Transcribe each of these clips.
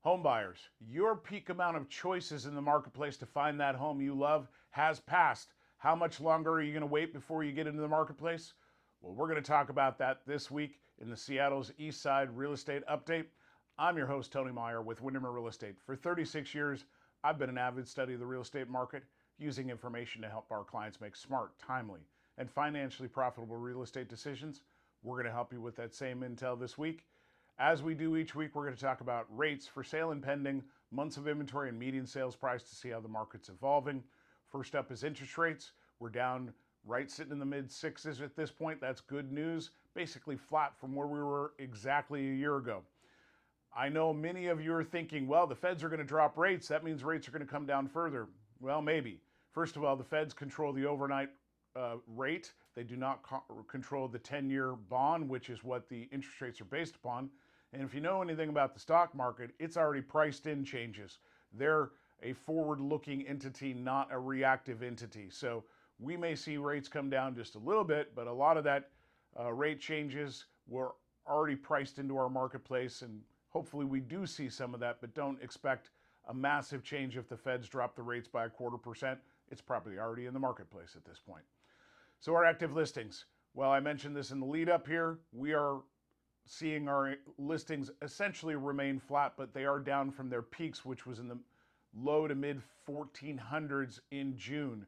Home buyers, your peak amount of choices in the marketplace to find that home you love has passed. How much longer are you going to wait before you get into the marketplace? Well, we're going to talk about that this week in the Seattle's Eastside Real Estate Update. I'm your host, Tony Meier with Windermere Real Estate. For 36 years, I've been an avid study of the real estate market, using information to help our clients make smart, timely, and financially profitable real estate decisions. We're going to help you with that same intel this week. As we do each week, we're going to talk about rates for sale and pending, months of inventory, and median sales price to see how the market's evolving. First up is interest rates. We're down right sitting in the mid sixes at this point. That's good news. Basically flat from where we were exactly a year ago. I know many of you are thinking, well, the Feds are going to drop rates. That means rates are going to come down further. Well, maybe. First of all, the Feds control the overnight rate. They do not control the 10-year bond, which is what the interest rates are based upon. And if you know anything about the stock market, it's already priced in changes. They're a forward-looking entity, not a reactive entity. So we may see rates come down just a little bit, but a lot of that rate changes were already priced into our marketplace, and hopefully we do see some of that, but don't expect a massive change if the Feds drop the rates by 0.25%. It's probably already in the marketplace at this point. So our active listings. Well, I mentioned this in the lead up here. We are seeing our listings essentially remain flat, but they are down from their peaks, which was in the low to mid 1400s in June.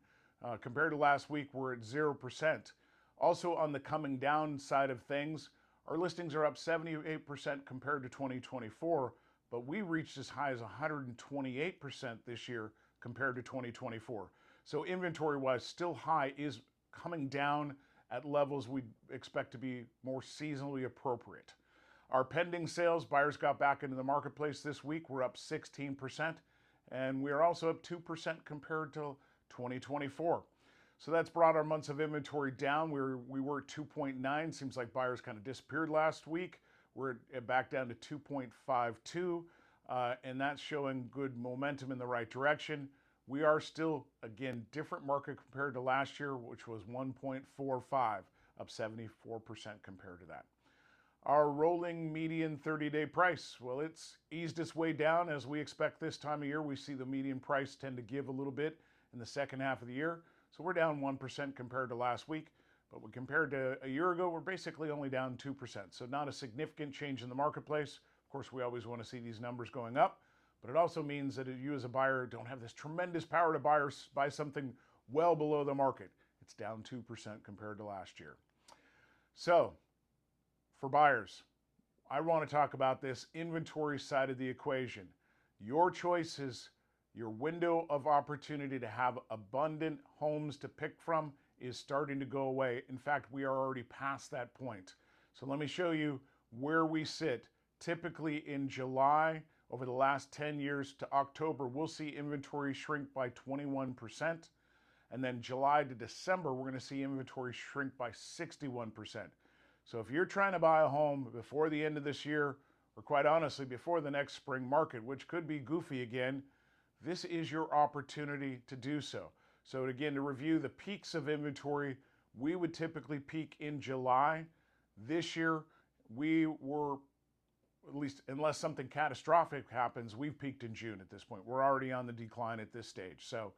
Compared to last week, we're at 0%. Also on the coming down side of things, our listings are up 78% compared to 2024, but we reached as high as 128% this year compared to 2024. So inventory-wise, still high, is coming down at levels we expect to be more seasonally appropriate. Our pending sales, buyers got back into the marketplace this week. We're up 16%, and we are also up 2% compared to 2024. So that's brought our months of inventory down. We were at 2.9. Seems like buyers kind of disappeared last week. We're back down to 2.52, and that's showing good momentum in the right direction. We are still, again, different market compared to last year, which was 1.45, up 74% compared to that. Our rolling median 30-day price, well, it's eased its way down as we expect this time of year. We see the median price tend to give a little bit in the second half of the year. So we're down 1% compared to last week, but when compared to a year ago, we're basically only down 2%. So not a significant change in the marketplace. Of course, we always want to see these numbers going up, but it also means that you as a buyer don't have this tremendous power to buy something well below the market. It's down 2% compared to last year. So for buyers, I want to talk about this inventory side of the equation. Your choices, your window of opportunity to have abundant homes to pick from is starting to go away. In fact, we are already past that point. So let me show you where we sit. Typically in July, over the last 10 years to October, we'll see inventory shrink by 21%. And then July to December, we're going to see inventory shrink by 61%. So if you're trying to buy a home before the end of this year, or quite honestly, before the next spring market, which could be goofy again, this is your opportunity to do so. So again, to review the peaks of inventory, we would typically peak in July. This year, we were, at least unless something catastrophic happens, we've peaked in June at this point. We're already on the decline at this stage. So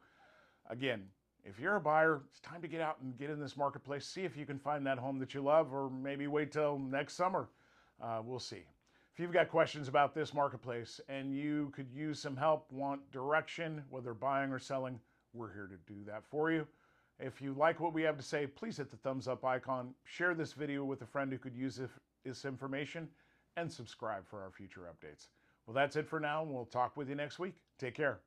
again, if you're a buyer, it's time to get out and get in this marketplace. See if you can find that home that you love, or maybe wait till next summer. We'll see. If you've got questions about this marketplace and you could use some help, want direction, whether buying or selling, we're here to do that for you. If you like what we have to say, please hit the thumbs up icon, share this video with a friend who could use this information, and subscribe for our future updates. Well, that's it for now, and we'll talk with you next week. Take care.